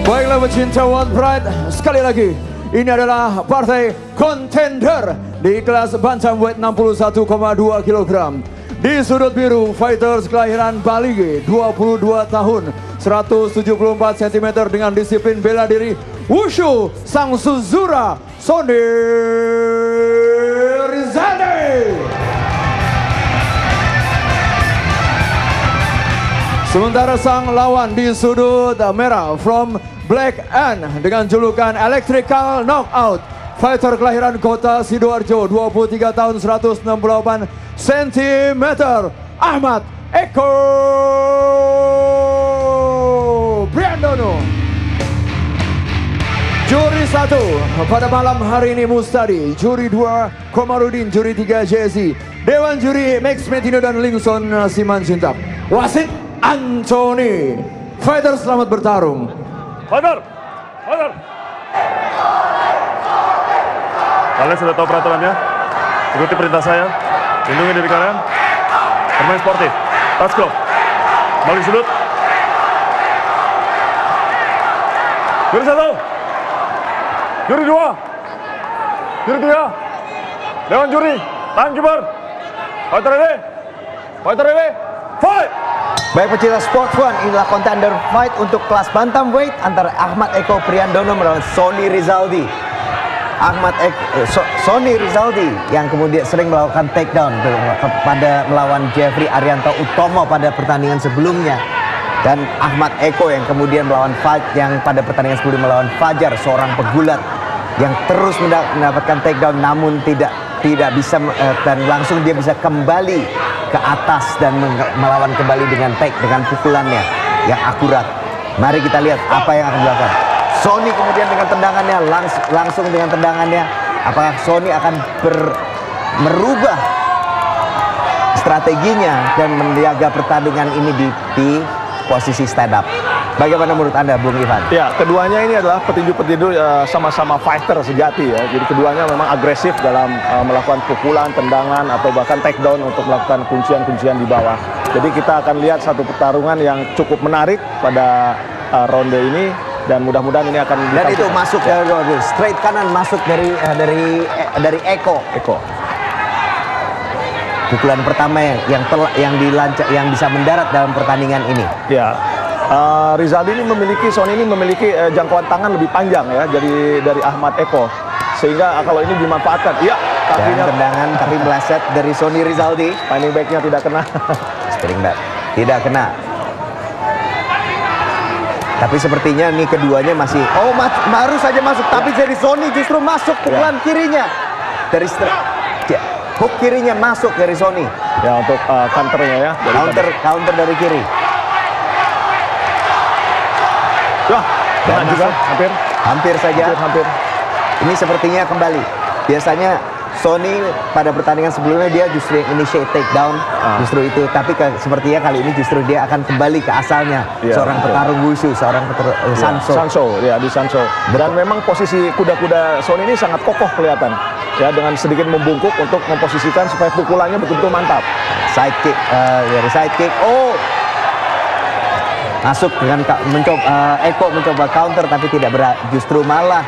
Baiklah pecinta One Pride, sekali lagi ini adalah partai kontender di kelas bantamweight 61,2 kg. Di sudut biru, fighters kelahiran Bali, 22 tahun, 174 cm dengan disiplin bela diri Wushu, Sang Suzura, Sony Rizaldi. Sementara sang lawan di sudut merah from Black N dengan julukan Electrical Knockout, fighter kelahiran kota Sidoarjo, 23 tahun, 168 cm, Ahmad Eko Priandono. Juri 1 pada malam hari ini Mustadi, juri 2 Komarudin, juri 3 Jesse, Dewan Juri Max Metino dan Lingson Simanjuntak, wasit Anthony. Fighter selamat bertarung. Fighter. Kalian sudah tahu peraturannya? Ikuti perintah saya. Lindungi diri kalian. Bermain sportif. Touch glove. Balik sudut. Juri 1. Juri 2. Juri 3. Dewan Juri. Timekeeper. Fighter ready. Fight! Baik pecinta Sport One, inilah contender fight untuk kelas bantamweight antara Ahmad Eko Priandono melawan Sony Rizaldi. Sony Rizaldi yang kemudian sering melakukan takedown pada melawan Jeffrey Arianto Utomo pada pertandingan sebelumnya, dan Ahmad Eko yang kemudian melawan fight yang pada pertandingan sebelumnya melawan Fajar, seorang pegulat yang terus mendapatkan takedown namun tidak bisa, dan langsung dia bisa kembali ke atas dan melawan kembali dengan pukulannya yang akurat. Mari kita lihat apa yang akan dilakukan Sony kemudian dengan tendangannya, langsung dengan tendangannya. Apakah Sony akan merubah strateginya dan menjaga pertandingan ini di posisi stand up? Bagaimana menurut Anda, Bung Ivan? Ya, keduanya ini adalah petinju-petinju sama-sama fighter sejati ya. Jadi keduanya memang agresif dalam melakukan pukulan, tendangan, atau bahkan takedown untuk melakukan kuncian-kuncian di bawah. Jadi kita akan lihat satu pertarungan yang cukup menarik pada ronde ini, dan mudah-mudahan ini akan dan itu masuk ya. Dari straight kanan masuk dari Eko. Pukulan pertama yang bisa mendarat dalam pertandingan ini. Ya. Rizaldi ini Sony ini memiliki jangkauan tangan lebih panjang ya dari Ahmad Eko, sehingga kalau ini dimanfaatkan. Iya, kakinya tendangan tapi meleset dari Sony Rizaldi. Spinning back-nya tidak kena. Spinning back tidak kena. Tapi sepertinya nih keduanya masih baru saja masuk, tapi dari Sony justru masuk pukulan kirinya dari hook kirinya masuk dari Sony. Ya, untuk counternya ya. Counter dari kiri. Wah, kena juga, hampir saja. Ini sepertinya kembali. Biasanya Sony pada pertandingan sebelumnya dia justru initiate takedown, justru itu. Tapi sepertinya kali ini justru dia akan kembali ke asalnya, seorang petarung wushu, seorang Sanso. Dan memang posisi kuda-kuda Sony ini sangat kokoh kelihatan. Ya, dengan sedikit membungkuk untuk memposisikan supaya pukulannya betul-betul mantap. Sidekick dari sidekick. Masuk dengan Eko mencoba counter tapi tidak justru malah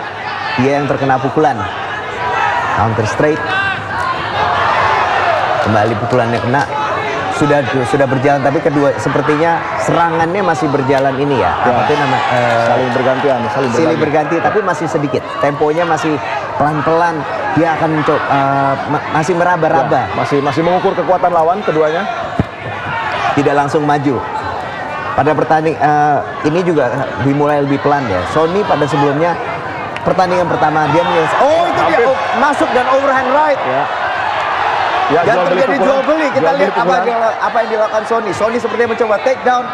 dia yang terkena pukulan. Counter straight. Kembali pukulannya kena. Sudah berjalan, tapi kedua sepertinya serangannya masih berjalan ini ya. Saling berganti, tapi masih sedikit. Temponya masih pelan-pelan. Dia akan mencoba masih meraba-raba. Masih mengukur kekuatan lawan keduanya. Tidak langsung maju. Pada pertandingan ini juga dimulai lebih pelan ya. Sony pada sebelumnya pertandingan pertama dia itu dia masuk dan overhand right. Ya, dan terjadi jual beli. Kita lihat apa yang dilakukan Sony. Sony sepertinya mencoba take down.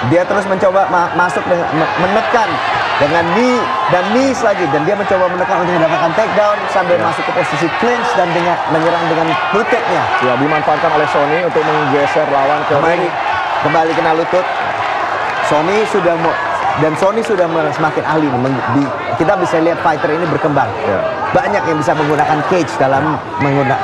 Dia terus mencoba masuk dengan menekan dengan knee dan knees lagi, dan dia mencoba menekan untuk mendapatkan take down sambil masuk ke posisi clinch dan menyerang dengan lututnya. Ya, dimanfaatkan oleh Sony untuk menggeser lawan ke kembali kena lutut. Sony sudah semakin ahli. Kita bisa lihat fighter ini berkembang. banyak yang bisa menggunakan cage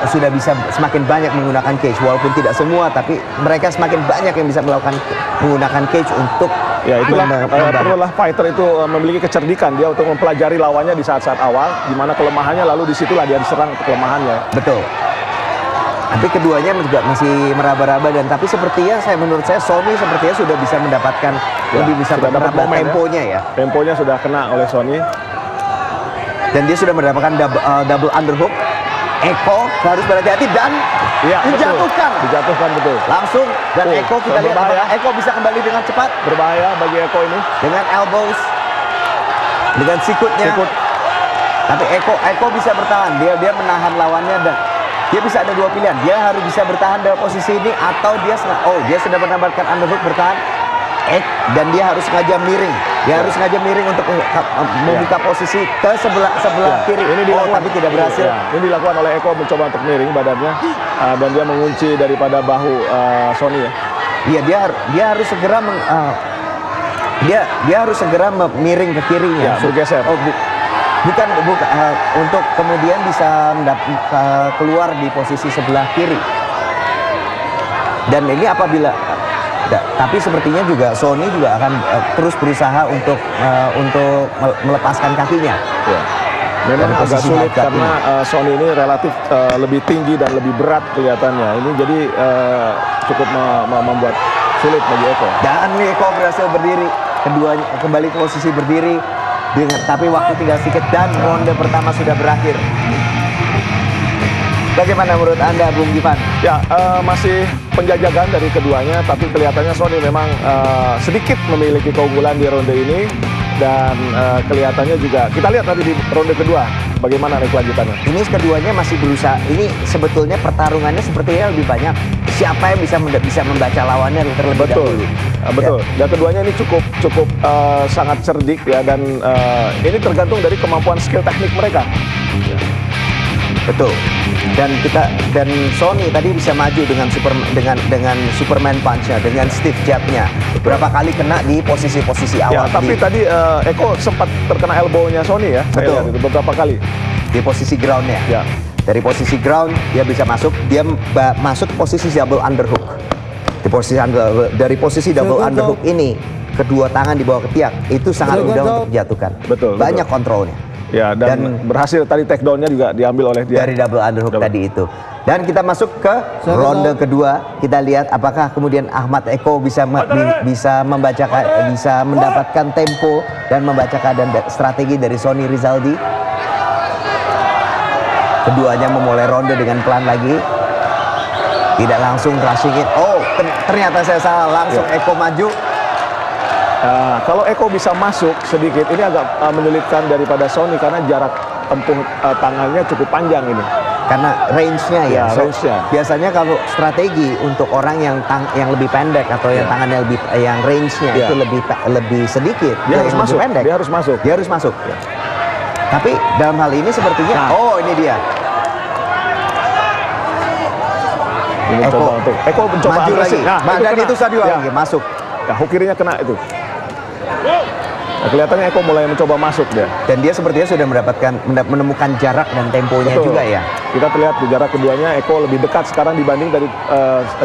sudah bisa semakin banyak menggunakan cage, walaupun tidak semua, tapi mereka semakin banyak yang bisa menggunakan cage untuk Ya itulah perlulah fighter itu memiliki kecerdikan dia untuk mempelajari lawannya di saat-saat awal, di mana kelemahannya lalu disitulah dia diserang kelemahannya. Betul. Tapi keduanya juga masih meraba-raba dan tapi menurut saya Sony sepertinya sudah bisa mendapatkan lebih bisa meraba temponya ya. Temponya sudah kena oleh Sony. Dan dia sudah mendapatkan double underhook. Eko harus berhati-hati dan dijatuhkan. Dijatuhkan betul. Langsung dan Eko kita lihat apakah Eko bisa kembali dengan cepat. Berbahaya bagi Eko ini. Dengan elbows, dengan sikutnya. Tapi Eko bisa bertahan. Dia menahan lawannya dan dia bisa ada dua pilihan. Dia harus bisa bertahan dalam posisi ini atau dia sudah mendapatkan underhook bertahan. Dan dia harus sengaja miring. Dia harus sengaja miring untuk membuka posisi ke sebelah kiri. Ini dilakukan, tapi tidak berhasil. Ini dilakukan oleh Eko mencoba untuk miring badannya dan dia mengunci daripada bahu Sony ya. Iya, dia harus segera dia harus segera miring ke kirinya. Bergeser. Bukan untuk kemudian bisa keluar di posisi sebelah kiri. Dan ini tapi sepertinya juga Sony juga akan terus berusaha untuk melepaskan kakinya. Ya. Memang agak sulit karena Sony ini relatif lebih tinggi dan lebih berat kelihatannya. Ini jadi cukup membuat sulit bagi Eko. Dan Eko berhasil berdiri, keduanya kembali ke posisi berdiri tapi waktu tinggal sedikit dan ronde pertama sudah berakhir. Bagaimana menurut Anda, Bung Givan? Ya, masih penjajakan dari keduanya, tapi kelihatannya Sony memang sedikit memiliki keunggulan di ronde ini dan kelihatannya juga kita lihat tadi di ronde kedua bagaimana kelanjutannya. Ini keduanya masih berusaha. Ini sebetulnya pertarungannya sepertinya lebih banyak siapa yang bisa membaca lawannya terlebih dahulu. Betul. Dan keduanya ini cukup sangat cerdik ya dan ini tergantung dari kemampuan skill teknik mereka. Betul. Dan Sony tadi bisa maju dengan Superman punch-nya, dengan stiff jab-nya. Beberapa kali kena di posisi-posisi awal. Ya, tapi tadi Eko sempat terkena elbow-nya Sony ya. Betul. Itu beberapa kali. Di posisi ground-nya. Ya. Dari posisi ground dia bisa masuk, dia masuk posisi double underhook. Dari posisi double underhook ini, kedua tangan di bawah ketiak itu sangat mudah untuk dijatuhkan. Betul. Banyak kontrolnya. Ya, dan berhasil tadi takedown-nya juga diambil oleh dia. Dari double underhook tadi itu. Dan kita masuk ke ronde kedua. Kita lihat apakah kemudian Ahmad Eko bisa membacakan, bisa mendapatkan tempo dan membaca keadaan strategi dari Sony Rizaldi. Keduanya memulai ronde dengan pelan lagi. Tidak langsung rushing it. Ternyata saya salah. Langsung Eko maju. Kalau Eko bisa masuk sedikit, ini agak menyulitkan daripada Sony karena jarak tempuh tangannya cukup panjang ini. Karena range-nya ya. Range-nya. Biasanya kalau strategi untuk orang yang lebih pendek atau yang tangannya yang range-nya itu lebih sedikit, dia harus masuk. Pendek, dia harus masuk. Ya. Tapi dalam hal ini sepertinya, ini dia. Eko mencoba maju agresif. lagi. Dan itu tadi lagi masuk. Ya, hook kirinya kena itu. Nah, kelihatannya Eko mulai mencoba masuk dia. Dan dia sepertinya sudah menemukan jarak dan temponya juga ya. Kita lihat di jarak keduanya Eko lebih dekat sekarang dibanding dari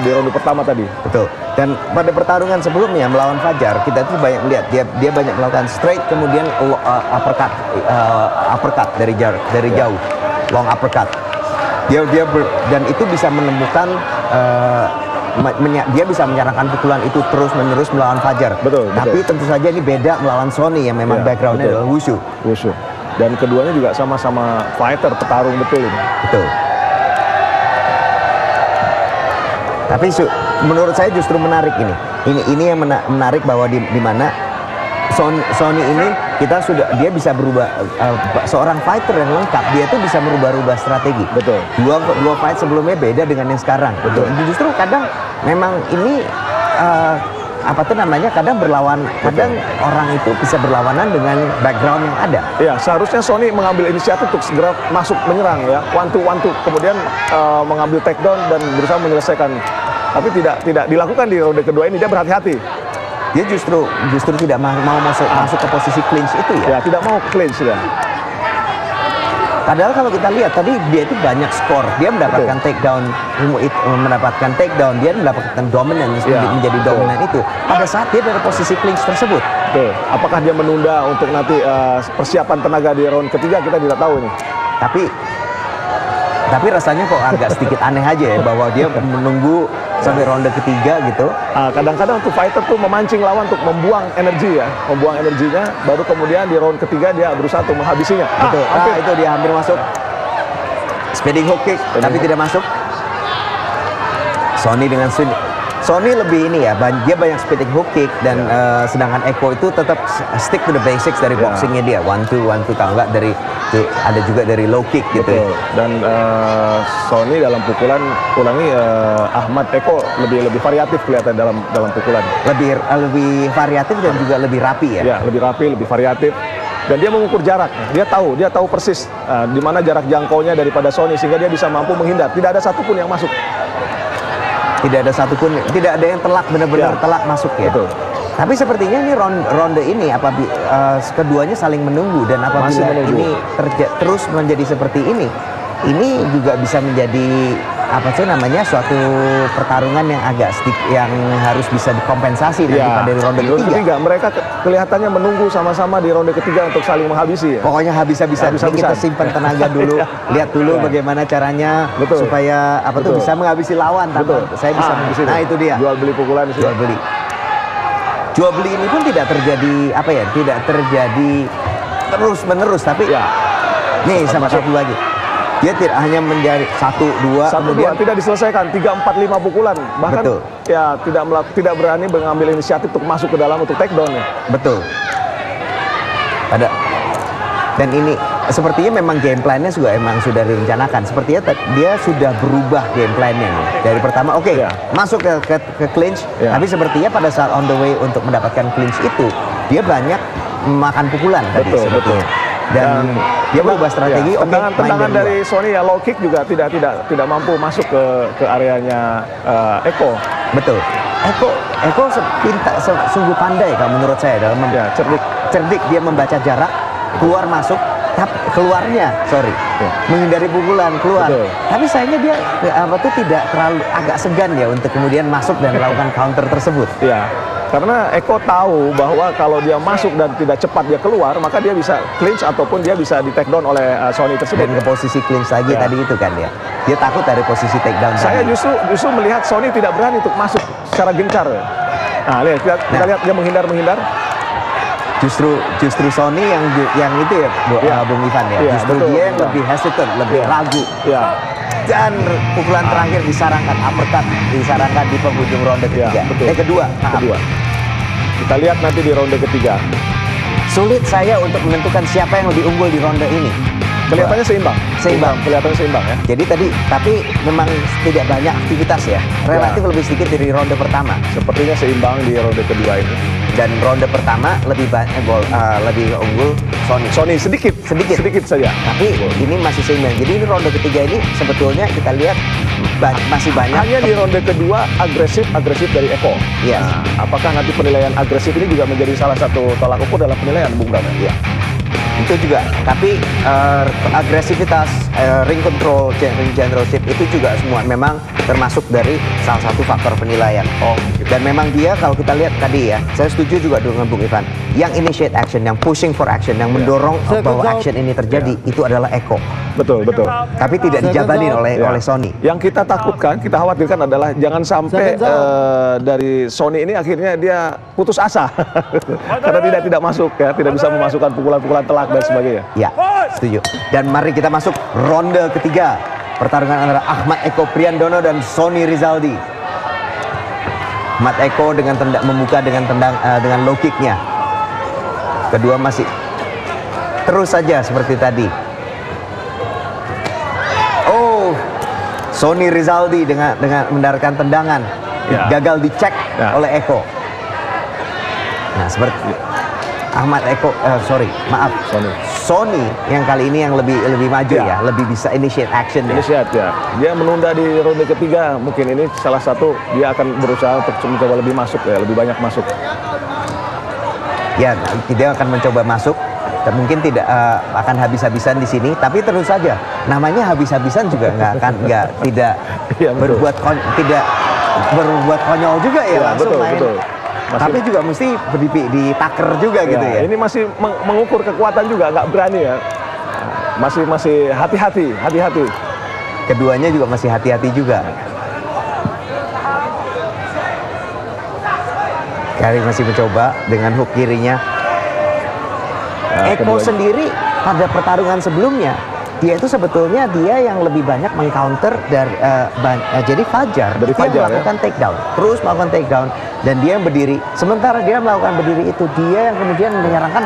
di ronde pertama tadi. Betul. Dan pada pertarungan sebelumnya melawan Fajar, kita tuh banyak melihat dia banyak melakukan straight kemudian uppercut dari jauh, long uppercut. Dan itu bisa menemukan dia bisa menyerangkan pukulan itu terus-menerus melawan Fajar. Betul. Tapi tentu saja ini beda melawan Sony yang memang backgroundnya adalah wushu. Dan keduanya juga sama-sama fighter, petarung betul ini. Betul. Tapi menurut saya justru menarik ini. Ini yang menarik bahwa di mana Sony ini dia bisa berubah, seorang fighter yang lengkap, dia tuh bisa merubah-rubah strategi. Betul. Dua fight sebelumnya beda dengan yang sekarang. Betul. Justru kadang memang ini kadang berlawan, kadang orang itu bisa berlawanan dengan background yang ada. Ya, seharusnya Sony mengambil inisiatif untuk segera masuk menyerang ya, one two, kemudian mengambil takedown dan berusaha menyelesaikan. Tapi tidak dilakukan di ronde kedua ini, dia berhati-hati. Dia justru tidak mau masuk ke posisi clinch itu ya? Ya, tidak mau clinch ya. Padahal kalau kita lihat tadi dia itu banyak skor, dia mendapatkan takedown, dia mendapatkan dominance, menjadi dominan itu pada saat dia dari posisi clinch tersebut. Betul. Apakah dia menunda untuk nanti persiapan tenaga di round ketiga, kita tidak tahu nih. Tapi rasanya kok agak sedikit aneh aja ya bahwa dia menunggu sampai ronde ketiga gitu. Kadang-kadang untuk fighter tuh memancing lawan untuk membuang energi ya, membuang energinya, baru kemudian di round ketiga dia berusaha untuk menghabisinya. Betul. Itu dia hampir masuk. Spinning hook kick, tapi tidak masuk. Sony dengan Sony lebih ini ya, dia banyak spinning hook kick dan sedangkan Eko itu tetap stick to the basics dari boxingnya dia, 1-2 kalau enggak dari ada juga dari low kick gitu. Betul. Dan Sony dalam pukulan Ahmad Eko lebih variatif kelihatan dalam pukulan. Lebih variatif dan juga lebih rapi ya. Ya, lebih rapi, lebih variatif. Dan dia mengukur jarak. Dia tahu persis di mana jarak jangkaunya daripada Sony sehingga dia bisa mampu menghindar. Tidak ada satupun yang masuk. Tidak ada yang telak benar-benar telak masuk ya. Betul. Tapi sepertinya ini ronde ini keduanya saling menunggu dan apabila ini terus menjadi seperti ini juga bisa menjadi suatu pertarungan yang agak yang harus bisa dikompensasi nanti pada ronde ketiga. Mereka kelihatannya menunggu sama-sama di ronde ketiga untuk saling menghabisi ya. Pokoknya habis-habisan. Kita simpan tenaga dulu, lihat dulu bagaimana caranya supaya bisa menghabisi lawan tanpa saya bisa menghabisi. Nah, itu dia. Jual beli pukulan di sini. Jual beli ini pun tidak terjadi tidak terjadi terus-menerus, tapi nih sama satu lagi. Dia tidak hanya menjadi 1-2 kemudian tidak diselesaikan 3-4-5 pukulan, bahkan tidak berani mengambil inisiatif untuk masuk ke dalam untuk takedown ya. Betul. Dan ini sepertinya memang game plan-nya juga emang sudah direncanakan. Sepertinya dia sudah berubah game plan-nya nih. Dari pertama masuk ke clinch, tapi sepertinya pada saat on the way untuk mendapatkan clinch itu dia banyak makan pukulan tadi sebetulnya. Dan dia berubah strategi. Tendangan dari Sony ya, low kick juga tidak mampu masuk ke areanya Eko. Betul. Eko sungguh pandai kalau menurut saya dalam cerdik dia membaca jarak, keluar masuk, menghindari pukulan keluar. Betul. Tapi sayangnya dia tidak terlalu agak segan ya untuk kemudian masuk dan melakukan counter tersebut. Iya. Karena Eko tahu bahwa kalau dia masuk dan tidak cepat dia keluar, maka dia bisa clinch ataupun dia bisa di take down oleh Sony tersebut. Dan ke posisi clinch lagi tadi itu kan ya. Dia takut dari posisi take down. Saya justru melihat Sony tidak berani untuk masuk secara gencar. Nah, kita lihat dia menghindar. Justru Sony yang itu ya, Bung Ivan ya. Justru dia yang lebih hesitant, lebih ragu. Iya. Dan pukulan terakhir disarankan uppercut, disarankan di penghujung ronde ketiga. Kedua. Kita lihat nanti di ronde ketiga. Sulit saya untuk menentukan siapa yang lebih unggul di ronde ini. Kelihatannya seimbang. Kelihatannya seimbang ya. Jadi tapi memang tidak banyak aktivitas ya. Relatif lebih sedikit dari ronde pertama. Sepertinya seimbang di ronde kedua ini. Dan ronde pertama lebih unggul Sony sedikit saja. Tapi ini masih seimbang. Jadi ini ronde ketiga ini sebetulnya kita lihat masih banyak. Hanya di ronde kedua agresif dari Eko. Iya. Nah, apakah nanti penilaian agresif ini juga menjadi salah satu tolak ukur dalam penilaian Bung Bram? Iya. Itu juga, tapi agresivitas, ring control, ring generalship itu juga semua memang termasuk dari salah satu faktor penilaian. Dan memang dia kalau kita lihat tadi ya, saya setuju juga dengan Bung Ivan, yang initiate action, yang pushing for action, yang mendorong bahwa action ini terjadi itu adalah Eko. Betul. Tapi tidak dijabanin oleh Sony. Yang kita takutkan, kita khawatirkan adalah jangan sampai dari Sony ini akhirnya dia putus asa karena tidak masuk ya, tidak bisa memasukkan pukulan-pukulan telak dan sebagainya. Ya, setuju. Dan mari kita masuk ronde ketiga. Pertarungan antara Ahmad Eko Priandono dan Sony Rizaldi. Ahmad Eko membuka dengan low kicknya. Kedua masih terus saja seperti tadi. Sony Rizaldi dengan mendarkan tendangan gagal dicek oleh Eko. Nah, seperti Ahmad Eko, Sony yang kali ini yang lebih maju ya, lebih bisa initiate action ya. Dia menunda di ronde ketiga, mungkin ini salah satu dia akan berusaha untuk mencoba lebih masuk ya, lebih banyak masuk. Ya, dia akan mencoba masuk. mungkin tidak akan habis-habisan di sini, tapi terus saja namanya habis-habisan juga tidak Iya, betul. tidak berbuat konyol juga ya, Ya, langsung betul, main. betul. Masih- Tapi juga mesti ditaker juga gitu ya. Ini masih mengukur kekuatan juga, nggak berani ya. Masih hati-hati. Keduanya juga masih hati-hati juga. Gary masih mencoba dengan hook kirinya. Eko keduanya. sendiri pada pertarungan sebelumnya, dia itu sebetulnya dia yang lebih banyak mengcounter dari jadi Fajar. Dari Dia Fajar, melakukan takedown, terus melakukan takedown, dan dia yang berdiri. Sementara dia melakukan berdiri itu, dia yang kemudian menyerangkan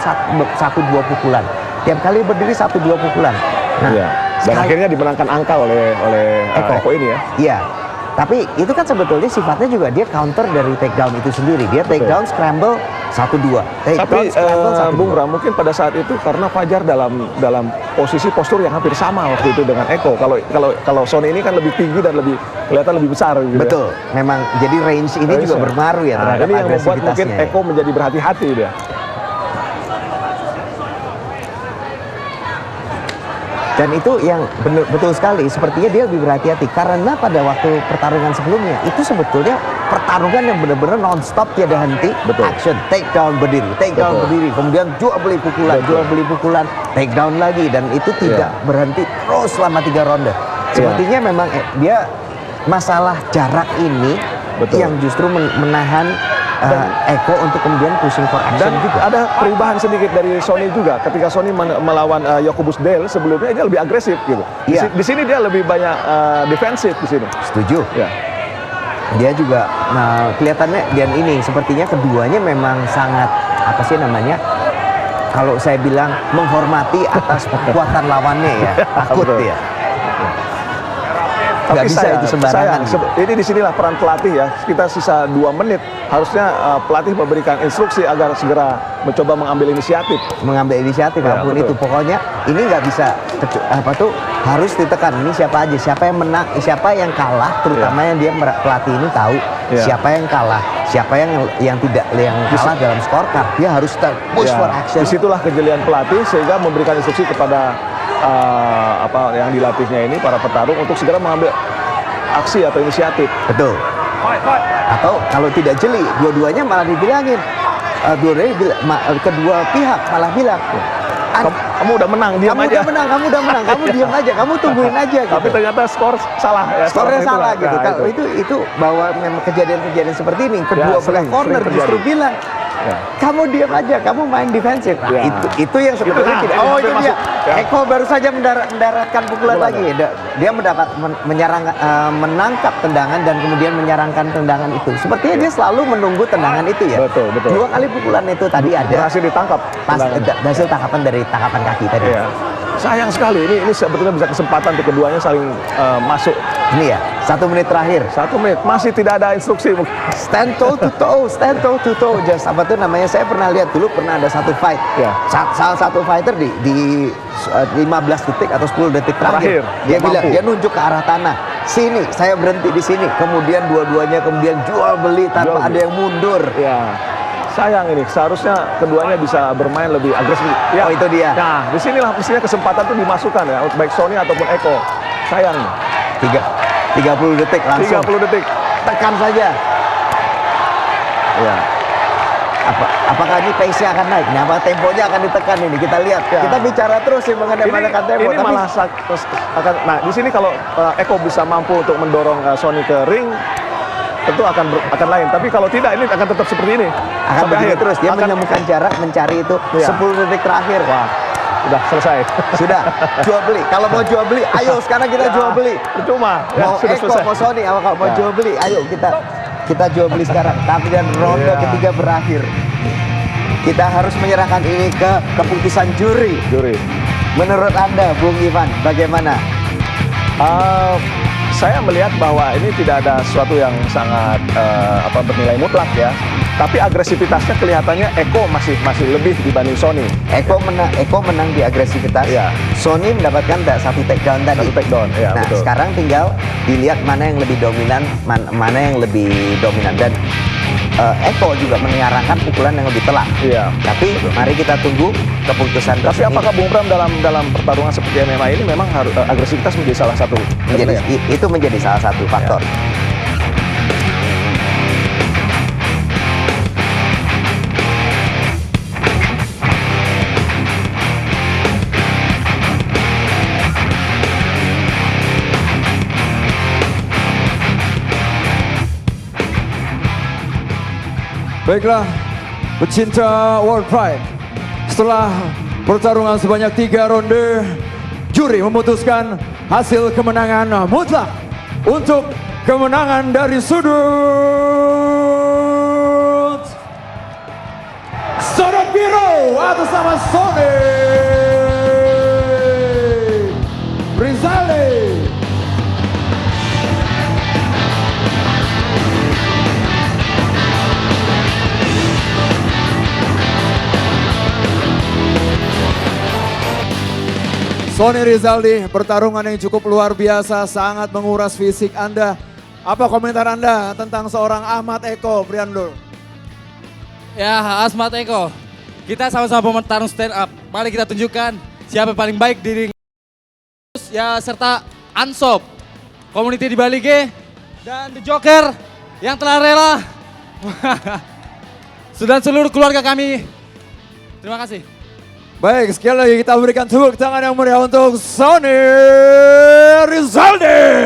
satu dua pukulan. Tiap kali berdiri 1-2 pukulan. Nah, Iya. Dan akhirnya dimenangkan angka oleh Eko ini ya. Iya. Tapi itu kan sebetulnya sifatnya juga dia counter dari takedown itu sendiri. Dia takedown scramble 1-2. Tapi Scramble 1-2. Bung Bram, mungkin pada saat itu karena Fajar dalam posisi postur yang hampir sama waktu itu dengan Eko. Kalau Sony ini kan lebih tinggi dan kelihatan lebih besar gitu. Betul. Memang jadi range ini juga berpengaruh ya terhadap ini yang membuat mungkin agresivitasnya. Eko menjadi berhati-hati dia. Dan itu yang betul sekali, sepertinya dia lebih berhati-hati karena pada waktu pertarungan sebelumnya itu sebetulnya pertarungan yang benar-benar non-stop tiada henti. Betul. Action, takedown berdiri, takedown Betul. berdiri, kemudian jual beli pukulan, Betul. jual beli pukulan, takedown lagi, dan itu tidak berhenti terus selama 3 ronde. Sepertinya memang dia masalah jarak ini Betul. yang justru menahan Eko untuk kemudian pushing for action Dan juga. ada perubahan sedikit dari Sony juga. Ketika Sony melawan Jacobus Dale sebelumnya dia lebih agresif gitu. Iya. Di sini dia lebih banyak defensif di sini. Setuju. Ya. Dia juga kelihatannya, dan ini sepertinya keduanya memang sangat apa sih namanya, kalau saya bilang menghormati atas kekuatan lawannya ya, takut Betul. ya. Nggak bisa itu sembarangan gitu. Ini disinilah peran pelatih ya. Kita sisa 2 menit. Harusnya pelatih memberikan instruksi agar segera mencoba mengambil inisiatif. Mengambil inisiatif Ya, apapun betul. itu, pokoknya ini nggak bisa harus ditekan. Ini siapa aja, siapa yang menang, siapa yang kalah, terutama yang dia pelatih ini tahu Ya. siapa yang kalah, siapa yang tidak kalah dalam scorecard. Dia harus push Ya, for action. disitulah kejelian pelatih sehingga memberikan instruksi kepada yang dilatihnya ini, para petarung, untuk segera mengambil aksi atau inisiatif. Betul. Atau kalau tidak jeli, dua-duanya malah dibilangin, kedua pihak malah bilang, Kamu udah menang, diam kamu aja. udah menang, kamu diam aja, kamu tungguin aja. Tapi Gitu. ternyata skor salah ya. Skornya itulah. salah gitu. Nah, Kalau itu bahwa memang kejadian-kejadian seperti ini, kedua belah sering corner justru terjadi. bilang, Ya. kamu diam aja, kamu main defensif. Nah, Ya. itu yang sebetulnya Nah, tidak. ini Oh, hampir itu dia. masuk. Ya. Eko baru saja mendaratkan pukulan Pukulan, lagi. Dia menangkap tendangan dan kemudian menyerangkan tendangan itu. Sepertinya dia selalu menunggu tendangan itu ya. Betul, betul. 2 kali pukulan itu tadi ada. Berhasil ditangkap. Pas tendangan. hasil tangkapan dari tangkapan kaki tadi. Iya. Sayang sekali, ini sebetulnya bisa kesempatan untuk keduanya saling masuk. Ini ya, 1 menit terakhir. 1 menit, masih tidak ada instruksi. Stand toe to toe. Just apa tuh namanya? Saya pernah lihat dulu, pernah ada satu fight. Ya. Salah satu fighter di 15 detik atau 10 detik terakhir, Terakhir, dia dia bilang, mampu. dia nunjuk ke arah tanah. Sini, saya berhenti di sini. Kemudian dua-duanya kemudian jual beli tanpa Jual ada beli. yang mundur. Ya, sayang ini. Seharusnya keduanya bisa bermain lebih agresif. Ya. Oh, itu dia. Nah, disinilah mestinya kesempatan itu dimasukkan ya, baik Sony ataupun Eko. Sayang. 30 detik langsung. 30 detik. Tekan saja. Ya. Apakah ini pace-nya akan naik? Nah, apa temponya akan ditekan ini? Kita lihat. Ya. Kita bicara terus sih mengenai menekan tempo. Ini malah akan. Nah, di sini kalau Eko bisa mampu untuk mendorong Sony ke ring, tentu akan lain. Tapi kalau tidak, ini akan tetap seperti ini akan sampai begitu akhir. terus. Dia Akan- menemukan jarak, mencari itu Iya. 10 detik terakhir. Wah, udah selesai. Sudah, jual beli. Kalau mau jual beli, ayo sekarang kita Ya, jual beli. Percuma. Ya, Mau sudah Eko, selesai. mau Sony, kalau mau Ya. jual beli, ayo kita jual beli sekarang. Tapi dan ronde Ya. ketiga berakhir. Kita harus menyerahkan ini ke keputusan juri. Juri. Menurut Anda, Bung Ivan, bagaimana? Saya melihat bahwa ini tidak ada sesuatu yang sangat bernilai mutlak ya. Tapi agresivitasnya kelihatannya Eko masih lebih dibanding Sony. Eko menang di agresivitas. Iya. Sony mendapatkan satu takedown tadi. Satu takedown, ya, Nah, betul. sekarang tinggal dilihat mana yang lebih dominan, mana yang lebih dominan. Dan Eko juga menyarankan pukulan yang lebih telak. Iya. Tapi mari kita tunggu keputusan Tapi resmi. apakah Bung Bram dalam pertarungan seperti MMA ini memang harus agresivitas menjadi salah satu itu menjadi salah satu faktor. Baiklah, pecinta World Pride. Setelah pertarungan sebanyak 3 ronde, juri memutuskan hasil kemenangan mutlak untuk kemenangan dari sudut biru atas nama Sony Rizaldi. Sony Rizaldi, pertarungan yang cukup luar biasa, sangat menguras fisik Anda. Apa komentar Anda tentang seorang Ahmad Eko, Briando? Ya, Ahmad Eko, kita sama-sama pementarung stand up. Mari kita tunjukkan siapa paling baik di ring. Ya, serta Ansop, community di Bali G, dan The Joker yang telah rela. Dan seluruh keluarga kami. Terima kasih. Baik, sekali lagi kita berikan tepuk tangan yang meriah untuk Sony Rizaldi.